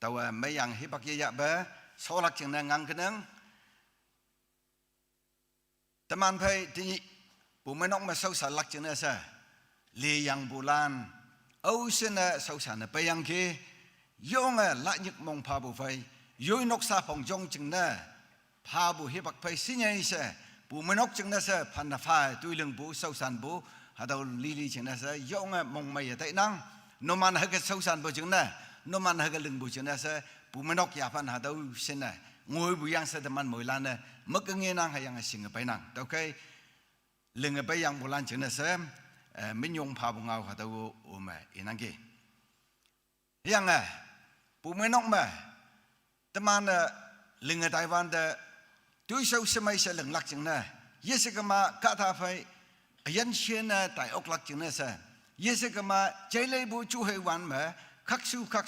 ตัวไม่ยังฮิบักยะเบโซลักจึงนั่งกันนึงแต่มันไปที่ปุ่มไม่นกมาโซสาลักจึงนั่นซะเลียงโบราณเอาเส้นโซสานไปยังกียงละยึกมองพาบุไฟยุยนกซาพงจงจึงนั่นพาบุฮิบักไปสิ่งนี้ซะปุ่มไม่นกจึงนั่นซะพันธุ์ฟ้าตุยลึงบุโซสานบุหาดาวลีจึงนั่นซะยงมองไม่ได้นั่งนมันให้กับโซสานบุจึงนั่นนมันให้กับลึงบุจึงนั่นซะปุ่มไม่นกยาพันหาดาวเส้นนั้นงวยบุยังเสด็จมันมวยลานเนี่ยมักเงี้ยนั่งให้ยังสิ่งไปนั่งแต่โอเคเรื่องไปยังโบราณจึงนั่นซะไม่ยงพาบุงเอาหาดาวโอ้แม่อีนั่งกี่ยังไงปุ่มไม่นกแม่แต่มันเรื่องไต้หวันเดด้วยเสาสมัยเสลึงลักจึงนั่นยิ่งสักมาข้าท้าไปยันเชียนไต่อกลักจึงนั่นซะยิ่งสักมาใจเลยบุจูให้วันแม่คักสู้ข้า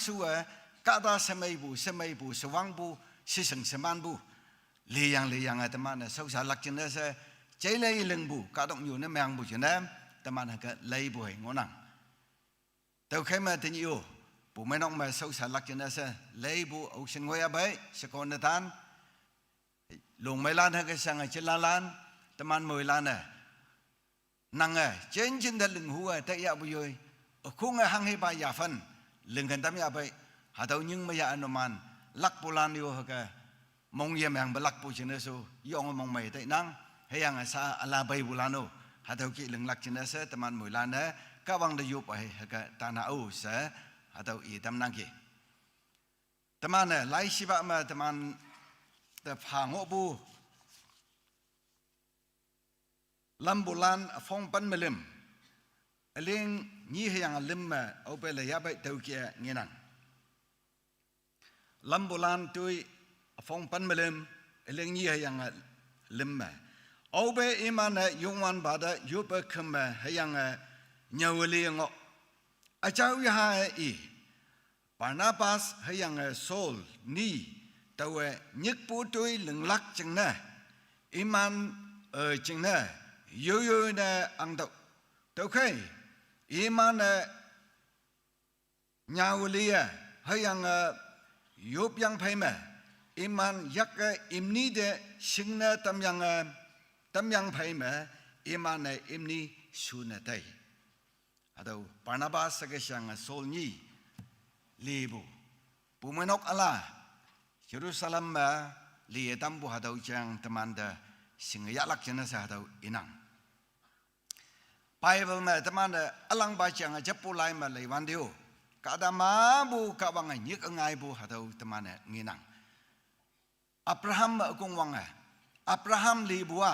ท้าสมัยบุสว่างบุสิสังสมานบุเลี้ยงแต่มันเสาสาลักจึงนั่นซะใจเลยลึงบุข้าต้องอยู่ในเมืองบุจึงนั่นแต่มันก็เลยบุให้งอนังแต่ใครมาที่นี่อยู่ปุ่มไม่น้องมาเสาสาลักจึงนั่นซะเลยบุเอาสิ่งไว้เอาไปสกอนทานลงไม่ล้านให้กับสังเกตล้านแต่มันมวยล้านน่ะนั่งเจนจินเดลึงหัวแต่ยาบุยคุ้งหังให้ไปยาฟันลึงกันทำยาไปหาเท่ายิ่งไม่ยาอนุมันลักโบราณอยู่ฮะก็มองยังแมงบลักปูชนสูยองมองไม่แต่นั่งให้ยังสาอลาใบโบราณโนหาเท่ากี่ลึงลักชนสูแต่มันมวยล้านน่ะก็วังได้ยุบไปฮะก็ตาหน้าอู้เสหาเท่าอีทำนั่งกี่แต่มันน่ะไล่ชิบะมาแต่มันแต่ผางหัวบูลำโบราณฟงปันเมลิมเลี้ยงยี่ห้ยังลิมมาเอาไปเลยยับไปเท่าเกี่ยเงี้ยนั่งลำโบราณตัวฟงปันเมลิมเลี้ยงยี่ห้ยังลิมมาเอาไปอิมันยุงวันบาดยุบขึ้นมาให้ยังเงาเลี้ยงอาจารย์ฮาอีปานาปัสให้ยังโซลนี่ตัวยึกปูตุยหลึงลักจึงนะอิมันจึงนะยูนะอังตัวตัวใครอิมันยาวเลียให้ยังยุบยังไปมาอิมันยักอิมนี้เดชิงนะตำยังไปมาอิมันอิมนี้สุนัตย์อะตัวปานาบาสก็ช่างโซลนี่ลีบุปุมนกอะไรเยรูซาเล็มมาเลียตัมบุหาดาวจังตมันเดสิงห์ยักษ์จันทร์สหดาวอินังไปเบลมาตมันเดอลังบาจังจะปูไลมาเลยวันเดียวกาดามาบุกาวังยึกง่ายบุหาดาวตมันเดงินังอับราฮัมกงวังอับราฮัมลีบัว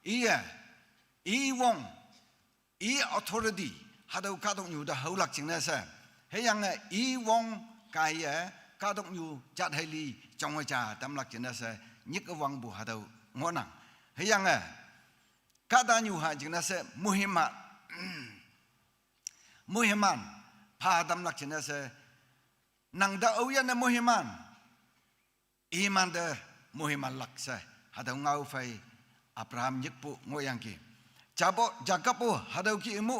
อีวงอีออทอริตี้หาดาวข้าต้องอยู่เดหัวหลักจังนะเสให้ยังอีวงกายข้าต้องอยู่จัดให้ลีจงไว้จ่าตำหลักจันทร์เสยึกวังบุหาดาวงอนังให้ยังข้าตาอยู่หาจันทร์เสมุฮิมันพาตำหลักจันทร์เสนังดาวยันมุฮิมันอีมันเดมุฮิมันหลักเสหาดาวเงาไฟอับราฮัมยึกปุงอยังกีจากกับปุหาดาวกีมุ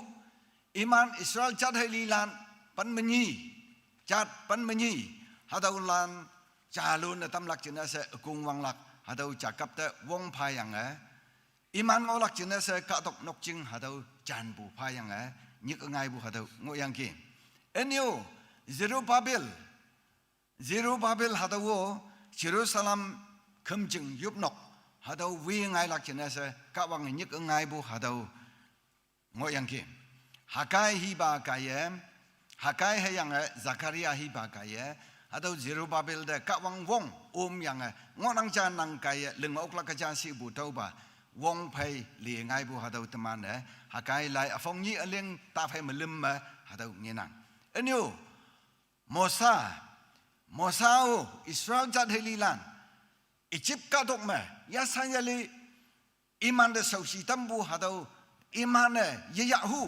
อีมันอิสราเอลจัดให้ลีลานปันมณีจัดปันมณีหาดาวลานจารุนตำหลักจันทร์เสกงวังหลักหาดาวจากกับแต่วงพายังอิมันเอาหลักจันทร์เสกตกนกจิงหาดาวจันบุพายังยึกง่ายบุหาดาวงอยังกีเอ็นยูเซรูบาเบลหาดาวเยรูซาเล็มคำจึงยุบนกหาดาววิ่งง่ายหลักจันทร์เสกวังยึกง่ายบุหาดาวงอยังกีฮักไกฮิบากายฮักไกให้ยังซัคาริยาฮิบากายหาดาวเซรูบาเบลเดกวังวงยังงอนังจานังกายลึงอกลักจานสิบุตรบ่าวงไพเลี้ยงไงบุหาดาวตมันฮักไกไลอฟงยี่เลี้ยงตาไพมลืมมาหาดาวเงี้ยนังอันนี้โมซาอิสราเอลจัดให้ลีลานอียิปต์ก็ตกมายาสัญญาลีอิมันเดสาวชีตัมบุหาดาวอิมันยะฮู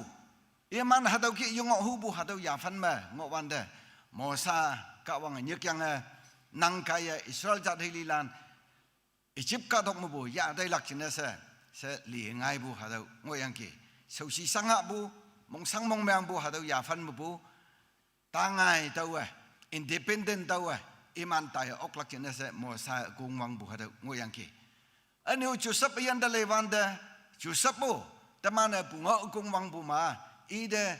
อิมันหาดาวกี้ยงฮูบุหาดาวยาฟันมางอวันเดโมซาก็วังยึกยังนังกายอิสราเอลจัดให้ลีลานอียิปต์ก็ตกมาบุยาได้หลักจินเสเลี้ยงไงบุหาดาวงอยังกี้สาวชีสังหบุมองสังมองแมงบุหาดาวยาฟันมาบุตางไงตัว independent tahu iman tayo oklak jenis mo sa kungwang buhada ngoyang ki anu Joseph yang dalewanda Joseph po tamana bunga kungwang buma ide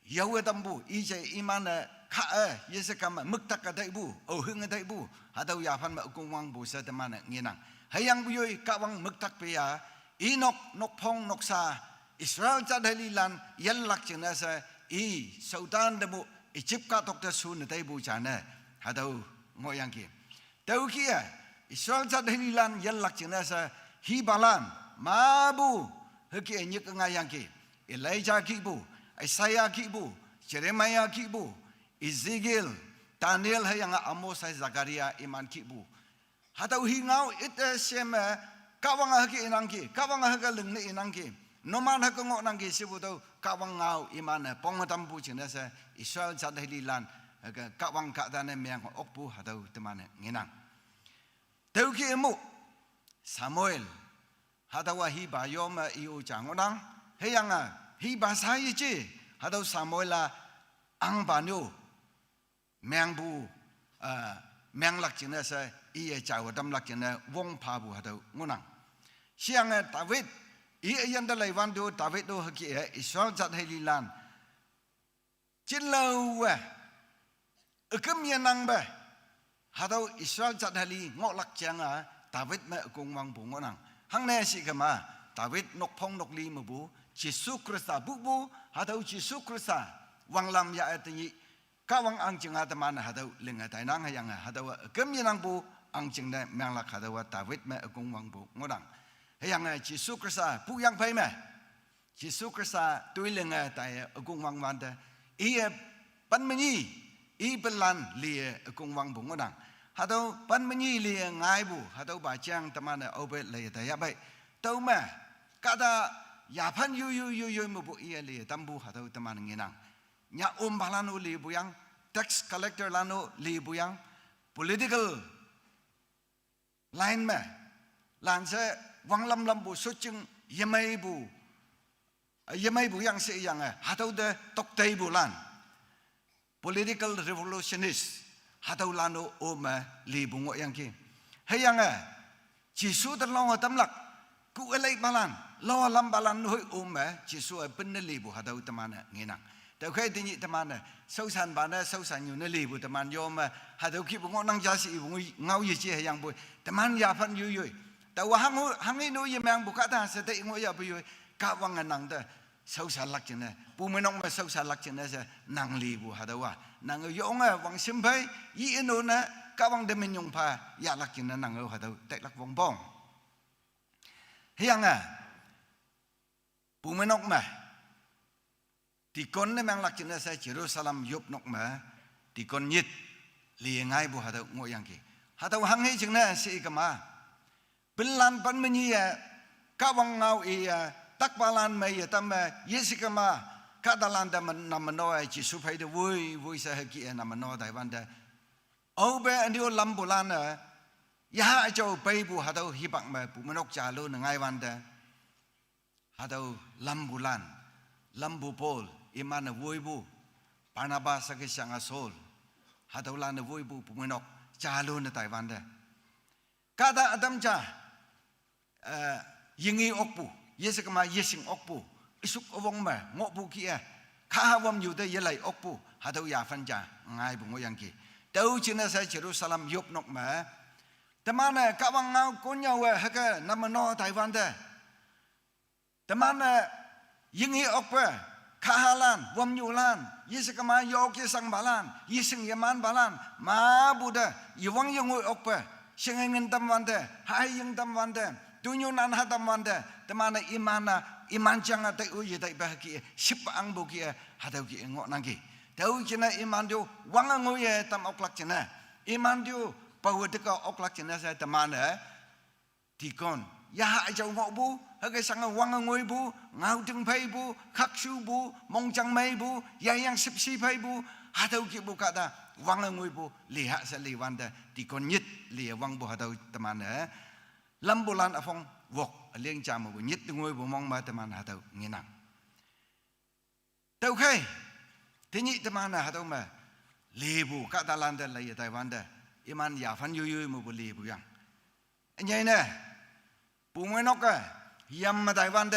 yawe tambu ije iman ka yesekama muktak kadai bu hung kadai bu atau yapan ma kungwang bu sa tamana nginang hayang buyoy kawang muktak peya inok nokpong noksa Israel cadalilan yallak jenis Sultan demu Egypt ka dokter sun dai bu jana hadau ngoyang ki tau kia Israel cadalilan yallak jenis hi balan mabu heki nyek ngayang ki Elijah ki bu Isaiah ki bu Jeremiah ki bu Ezekiel Daniel hayang Amos Zakaria iman ki bu hadau hi ngau ite sema kawang heki inang ki kawang heka leng ne inang ki noman heka ngok nang ki sibu tau kawang ngau iman pongtam bu jenis Israel cadalilan kawang ka dane meang okpu hadau temane nginang tau ki emu Samuel hadawa hi bayom iu jangonang heyang hi basai je hadau Samuela ang banyo meang bu meang lak jenis iye jawa dam lak jenis wong pa bu hadau ngunang siang David iye yang dalai wandu David do haki Israel cadalilan Cilau Ekem yanang ba hadau Israel cadali ngok lak janga David me kungwang bungonang hang ne si kama David nokpong nokli mabu Yesus Kristus bubu hadau Yesus Kristus wang lam ya atini kawang ang jenga teman hadau lenga tainang hayang hadau ekem yanang bu ang jengna menglak hadau David me kungwang bungonang hayang Yesus Kristus bu yang pai me Yesus Kristus tui lenga tai kungwang wanda iya pan menyi i belan lie kungwang bungonang hadau pan menyi lie ngai bu hadau bajang temana obe lie daya bai tau ma kada yapan yu mubu iya lie tambu hadau teman nginang nya balanu lie buyang tax collector lanu lie buyang political line ma lanse wang lam bu sucing yemai bu yang se yang hadau de tok tai bulan political revolutionist hadau lano oma li bungo yang ki hayang Jisu terlalu tamlak ku elai balan lawa lam balan hoi oma Jisu ben li bu hadau temana nginang tau kai tinyi temana sausan bana sausan yu li bu teman yom hadau ki bungo nang jasi bungo ngau ye ji hayang bu teman ya pan yu yu tau hang inu ye mang buka ta se te ngo ya bu yu ka wang nang da sausan lak jene bu menong ma sausan lak jene se nang li bu hadawa nang yong wang simpai yi inu na ka wang de men yong pa ya lak jene nang hadau tek lak wong bong hiang bu menok ma dikon ne mang lak jene se Jerusalem yup nok ma dikon nyit li ngai bu hadau ngo yang ki hadau hang he jengna si kama belan pan menyi ka wang ngau tak balan mai tam yesikama kadalan da namano ji supai de vui sa haki namano dai wanda obe andio lambulana ya jo baibu hadau hibak ma bu manok jalo ngai wanda hadau lambulan lambu pol imana vui bu Barnabas sa kisang asol hadau lana vui bu manok jalo na dai wanda kada adam ja yingi okpu yesekama yesing okpu isuk owong ma ngokpu kia kahawam yude yelai okpu hadau ya fanja ngai bungo yang ki tau china sa Jerusalem yup nok ma temana kawang ngau konya wa haka namano Taiwan da temana yingi okpa kahalan wam yulan yesekama yok yesang balan yesing yaman balan ma buda yiwang yungu okpa singengin tamwanda hai yang tamwanda tunyunan hatamwanda temana iman janga tai uye tai bahaki sip ang buki hadau ki ngok nangki tau kina iman du wang ngoye tam oklak kina iman du pawu deka oklak kina sa temana dikon ya ajau ngok bu haga sanga wang ngoy bu ngau deng pai bu khaksu bu mongjang mai bu ya yang sip si pai bu hadau ki bu kada wang ngoy bu lihat sa liwanda dikon nyit li wang bu hadau temana lambulan afong wok liang jam bu nyit ngoi bu mong ma teman hadau nginang tau khai tinyi teman hadau ma lebu katalan de lay Taiwan de iman ya fan yu mu bu lebu yang anyai ne pumenok ka yam Taiwan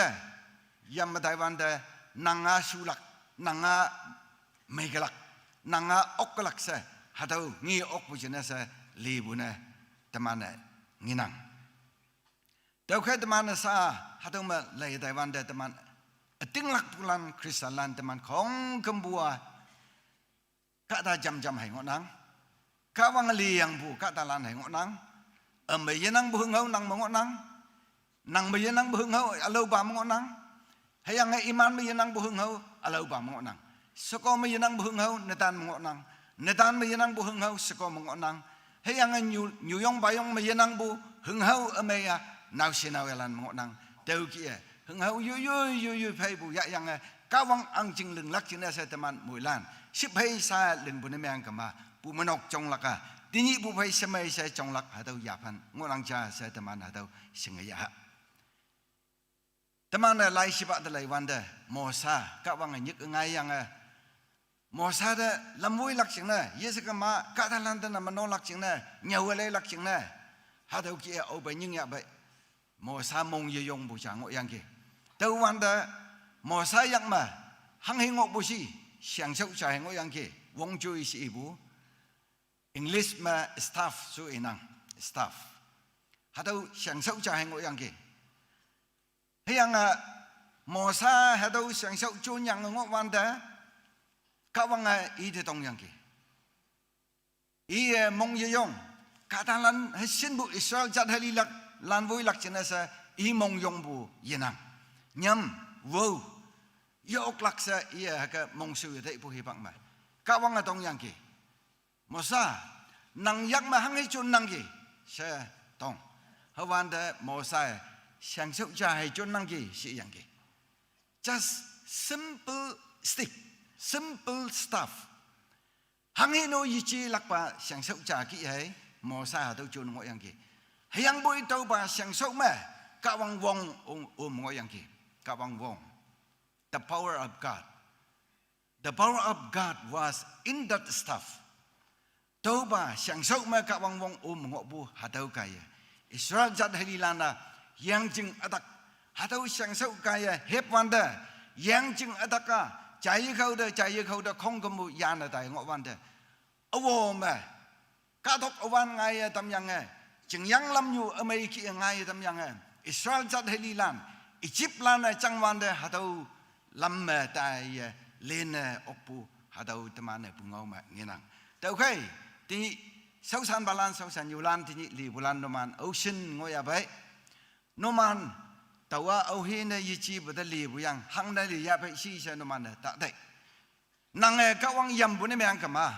de nanga sulak nanga megalak nanga okalak se hatau ngi ok bu jena se lebu ne temane nginang tau kha temane sa hatau ma lay Taiwan de teman ting lak pulan kristalan teman kong kembua kata jam-jam hai ngonang kawang li yang bu kata lan hai ngonang yenang bu ngau nang ngonang nang yenang bu ngau alau ba ngonang hayang iman yenang bu ngau alau ba ngonang soko yenang bu ngau netan ngonang netan yenang bu ngau soko ngonang hayang nyu yong bayong yenang bu ngau ameya nau sinawelan ngonang teu ki hau yu phai bu ya yang kawang ang jing leng lak jina sa teman muilan sip phai sa leng bu ne mang kama bu manok chong laka tini bu phai samai sa chong lak ha dau ya phan ngonang cha sa teman ha dau singaya teman lai sipa de lai wan de mosa kawang nyik ngai yang mosa de lamui lak jing na yes kama ka thalan de na manol lak jing na nyau le lak jing na ha dau ki o ba nying ya ba mosa mong ye yong bu chang ngo yang ki tau wan da mo sa yak ma hang hing ngok bu si xiang shou cha ngo yang ki wong ju si bu English ma staff su inang staff ha tau xiang shou cha ngo yang ki hiang mo sa ha tau xiang shou chu nyang ngok wan da ka wang i de tong yang ki i mong ye yong ka ta lan sin bu Israel jat hali lak lan vui lak chena sa i mong yong bu yenang nyam wo yo klak sa ia ka mong su te bu hi bang ma ka wang atong yang ki mosa nang yak ma hang hi chun nang ki sa tong hawan de mosa xiang shou cha hai chun nang ki si yang ki just simple stick simple stuff hang hi no yi chi lak pa xiang shou cha ki hai mosa ha do chun ngo yang ki hayang bui tau ba xiang shou ma ka wang wong ngo yang ki ka wang wong the power of God was in that stuff tau ba xiang shou ma ka wang wong ngo bu ha tau kai Israel jat heli lana yang jing atak ha tau xiang shou kai hep wan da yang jing ataka chai khau da khong kam bu ya na dai ngo wan da awo ma ka thok awan ngai tam yang ching yang lam yu amei ki ngai tam yang Israel jat heli lan Egypt lan chang wan de ha tau lam tai lên opu ha tau teman bu ngau ma nginang tau khai ti sau san balan sau san yu lan ti li bulan no man ocean ngo ya bai no man tawa au hi ne yi chi bu de li bu yang hang da li ya bai si sa no man ta dai nang ka wang yam bu ne mang ka ma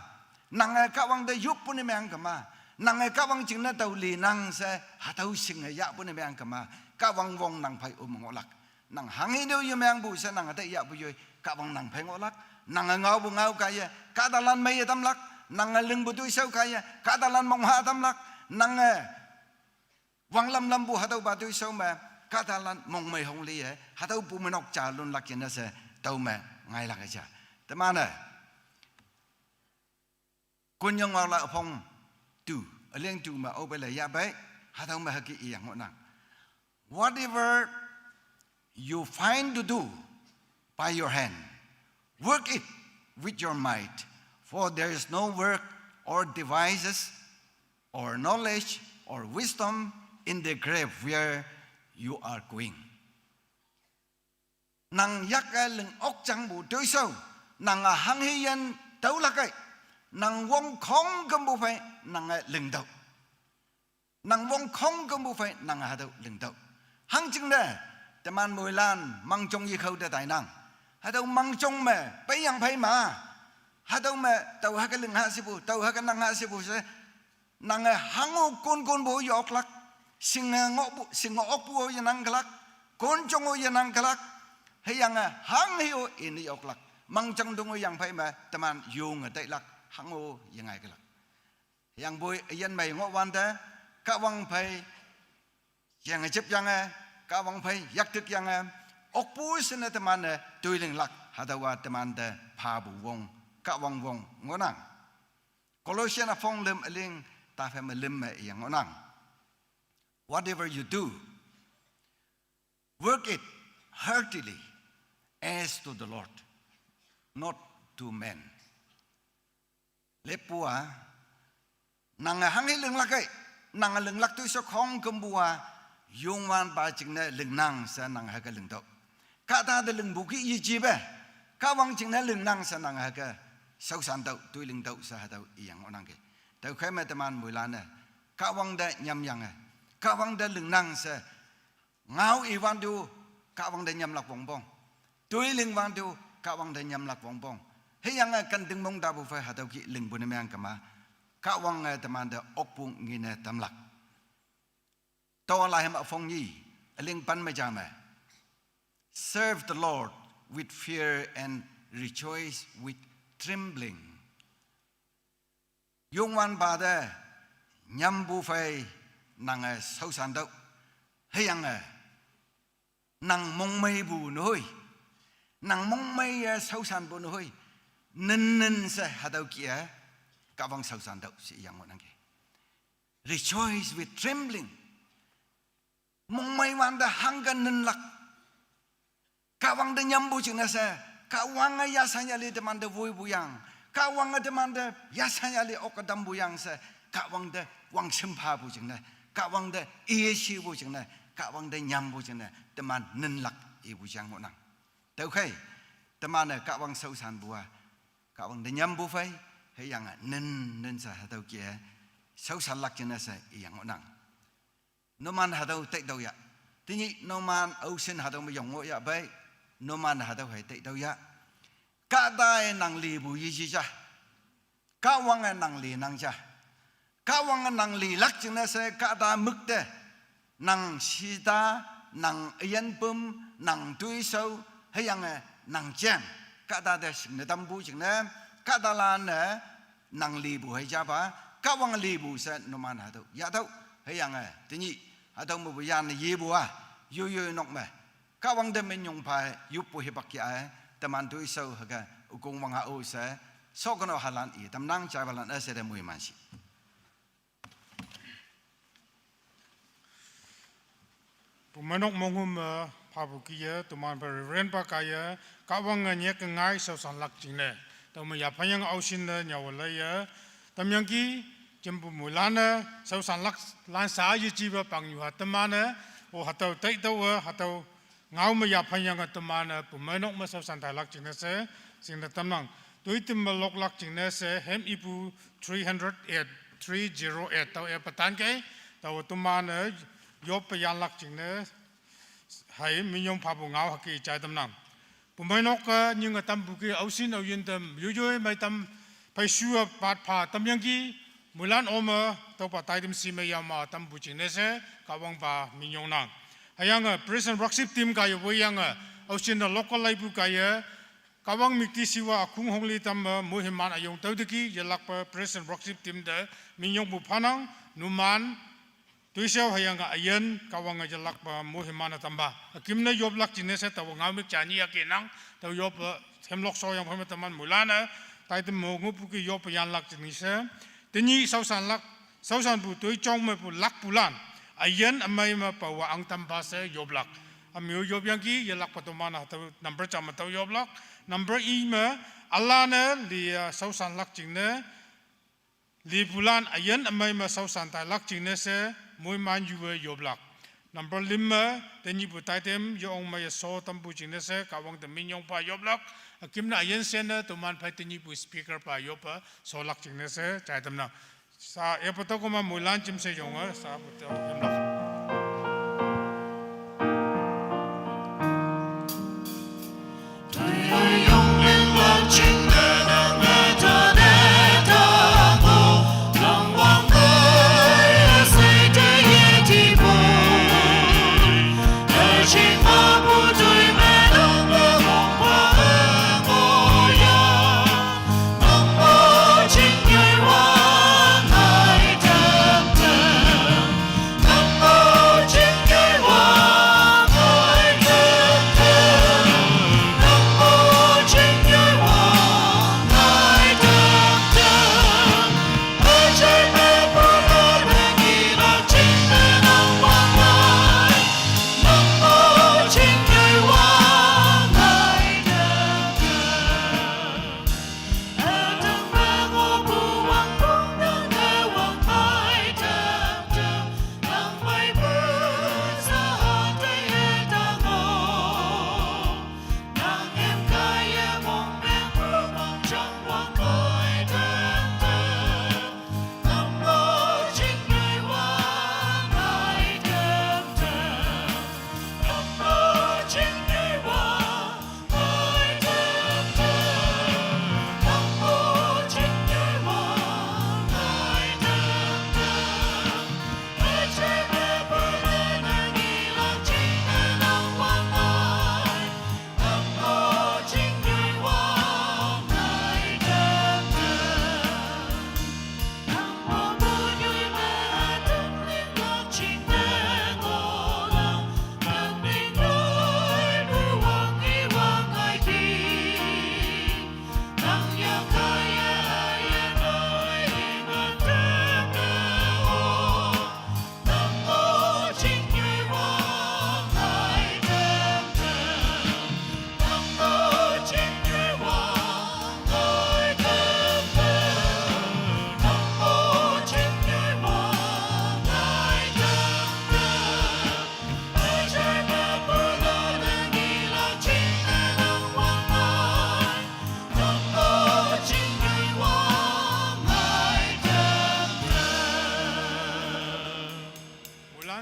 nang ka wang de yup bu ne mang ka ma nang ka wang jing na tau li nang sa ha tau sing ya bu ne mang ka ma ka wang wong nang phai ngo lak nang hang hi no yu mang bu sa nang ta ya bu yoi ka wang nang phai ngo lak nang ngau bu ngau ka ya ka da lan mai tam lak nang lưng bu tu sau ka ya ka da lan mong ha tam lak nang wang lam bu ha tau ba tu sau ma ka da lan mong mai hong li ha tau bu menok cha lun lak chen na sa tau ma ngai lak cha ta ma na kun yang wa la phong tu leng tu ma o ba la ya bai ha tau ma ha ki yang ngo nang whatever you find to do by your hand, work it with your might, for there is no work or devices or knowledge or wisdom in the grave where you are going. Nang yak leng ok chang bu tui sâu, nang hang hiyan tau la kai, nang wong khong kam bu phai nang leng tau, nang wong khong kam bu phai nang ha tau leng tau. Hang chừng de teman mui lan mang chong yi khâu de tai nang ha tau mang chong me pai yang phai ma ha tau me tau ha ka lưng ha si bu tau ha ka nang ha si bu se nang hang o kon bu yok lak sing ngo ok bu yi nang klak kon chong o yi nang klak he yang hang hi o in yok lak mang chong dong o yang phai ma teman yung tai lak hang o yi ngai klak yang bui yen mai ngo wan da ka wang phai yang chep yang ka wang phai yak tik yang ok pu sin teman tui ling lak ha da wa teman de pa bu wong ka wang wong ngonang Colossians phong lim aling ta phải mà lim mà yang onang. Whatever you do, work it heartily as to the Lord, not to men. Lepua nang hang lưng lắc ấy, nang lưng lắc tôi sẽ không cầm bùa dùng van ba chừng này lưng nang sẽ nang hai cái lưng đầu. Cả ta de lưng bukit gì chi bè, cả vang chừng này lưng nang sẽ nang hai cái sâu san đầu, tôi lưng đầu sẽ hai đầu yang onang cái. Đầu khai mà teman mùi lan này, cả vang de nhâm yang này, cả vang de lưng nang sẽ ngáo ivan du, cả vang de nhâm lạc bong bong, tôi lưng van du, cả vang de nhâm lạc bong bong. Hay yang kan từng mong đào phải hai đầu kỹ lưng bún em cái mà. Cả vang teman de opung ngine tam lak. Tao lại mà phong nhi, linh pan mà jam serve the Lord with fear and rejoice with trembling. Yung wan ba de nhâm bu phai nang sâu san đâu, hay yang nang mong mây bu nuôi, nang mong mây sâu san bu nuôi, nên sẽ hai đầu kia. Cả vang sâu san đâu sẽ yang một năng kì. Rejoice with trembling. Mong may wan da hanggan nên lak. Cả vang da nyambu chừng na se. Cả vang ay yasanya li teman da vui buyang. Cả vang ay teman da yasanya li okadam buyang se. Cả vang da wang sempa bu chừng na. Cả vang da iyeshi bu chừng na. Cả vang da nyambu chừng na. Teman nên lak i bu chang một năng. Tao khay. Teman cả vang sâu san bua. Cả vang da nyambu phai. Hay yang nên sa hạt đầu kia sâu san lắc chân sa yang onang no man hạt đầu tệ đầu ya tuy nhiên no man ocean hạt đầu mới dùng ngôi ya bay no man hạt đầu hay tệ đầu ya cả đại năng li bu yi chi cha cả wang năng li năng cha cả wang năng li lắc chân sa cả đại mức de năng sida năng yên bum năng tuy sâu hay yang năng chang cả đại de sinh tâm bu chân na cả đà lan nè năng li bù hay cha ba cả vang li bù sẽ nó man hạt đâu ya đâu hay yang thế nhỉ hạt đâu mà bây giờ này gì bù yo nọc mà cả vang đêm mình nhung phải yup bù hay bạc kia tâm an tôi sâu hay cái ukung vang hao sẽ sau cái nó hà lan ý tâm năng trái hà lan sẽ đem mùi man gì. Bù manok mongum pha bù kia tụi man phải ren pa kaya cả vang nghe cái ngay sau san lắc chính này. Tao mà yapang yang ausin na nhau lại tam yang ki jempu mulana sau san lak lan sa yi chi ba pang yu hat mana o hatau tai tau hatau ngau ma yapang yang at mana pumanok ma sau san thai lak ching na se sing na tam nang tui tim ma lok lak ching na se hem ipu 308 tau e patan ke tau tu mana yop pa yan lak ching na hai mi yong pha bu ngau ha ki chai tam nang. Pumanok nhưng mà tâm bukit ausin au yin tâm yoi mai tâm phải sửa bát pha tâm yang ki mulan oma tàu pa tai tim si mai yama tâm buchin nese kawang pa minyong nang hayang present worship team ka yo yang ausin the local life ka ya kawang mikti siwa akung hongli tam muhiman ayong tau deki yalak pa present worship team de minyong bu phanang numan tuisau hayang ayen kawang jalak pa muhiman tamba kimna yob lak jinese taw ngamik chani akinang taw yob hemlok so yang phame taman mulana tai tem mo ngupu ki yob yan lak jinise tini sausan lak sausan bu tui chong me pu lak pulan ayen amai ma pa wa ang tamba se yob lak amyo yob yang ki yalak pa tomana taw number cham taw yob lak number e ma alana li sausan lak jinne li pulan ayen amai ma sausan tai lak jinese mui man yuwe yoblak. Number 5, tenyi butai tem yo ong maya so tampu jinese kawang de minyong pa yoblak. Kimna ayen sena tuman pai tenyi bu speaker pa yopa so lak jinese chai tamna. Sa epato ko ma mulan chim se yonga sa buto yoblak. Hãy subscribe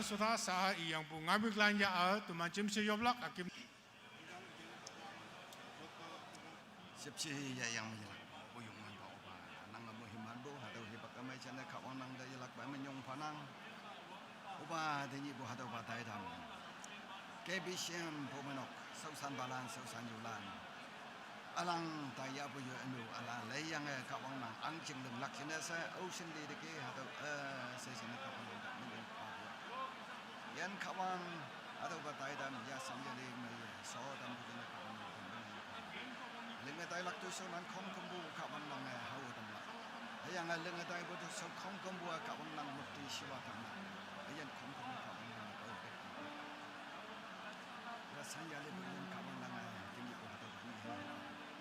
sudah sah yang pun ngambil belanja tuman cim si yoblak akim 14 yang menjelak buyung man pa upa nang mo himando hadaw hipak kamay chana kawang nang da yelak ba menyong panang upa dinyi bu hadaw ba tay dam kebisyen pumenok sausan balan sausan yulan alang taya bu yu anu ala layang kawang nang ang ching leng lak china sa ocean di de ke hadaw sa china kawang nang da menyong pa yan kawang hadaw ba tay dam ya samyale may so dam bu china kawang nang lưng tay lắc tôi sauนั้นkhông công bố cả văn năng hậu đầm lại, ấy yang lưng tay bố tôi sau không công bố cả văn năng một tí xíu thằng nào, ấy yang không công bố cả văn năng ở đây, ya saya lebih lưng cả văn năng tinggi bố tôi ini,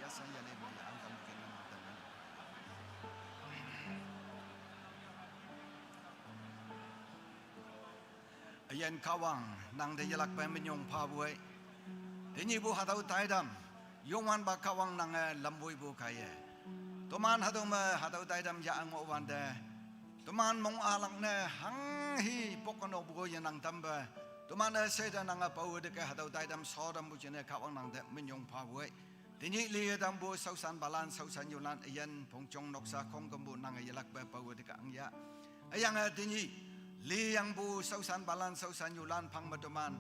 ya saya lebih yang kamu kenal dengan, ấy yang kawang năng để jalak pemenyong pabuai, ini bố hatu tay dam. Yongwan ba kawang nang lambui bu kaya toman hadong ma hadaw daidam ya ang owan de toman mong alang ne hang hi pokono bu yan nang tamba toman seda nang pau de ka hadaw daidam sodam bu jene kawang nang de minyong pa bu tini li dam bu sausan balan sausan yulan yan pongchong noksa kong kambu nang yalak ba pau de ka ang ya ayang tini li yang bu sausan balan sausan yulan pang matoman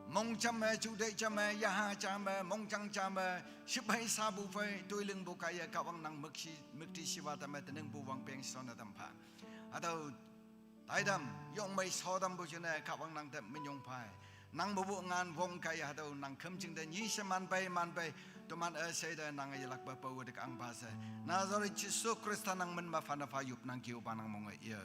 mong chăm chủ đề chăm ya ha chăm mong chăng chăm ship hay sa bu phơi tôi lưng bu kaya kawang nang mực ti siwa tam teneng bu wang peng son tam pha atau tai dam yong mai so dam bu chene kawang nang tam min yong phai nang bu ngan wong kaya atau nang kham ching de ni se man bai to man se de nang yalak ba pau de kang ba se na zori chisu krista nang men ma fa na fa yup nang kiu pa nang mong ye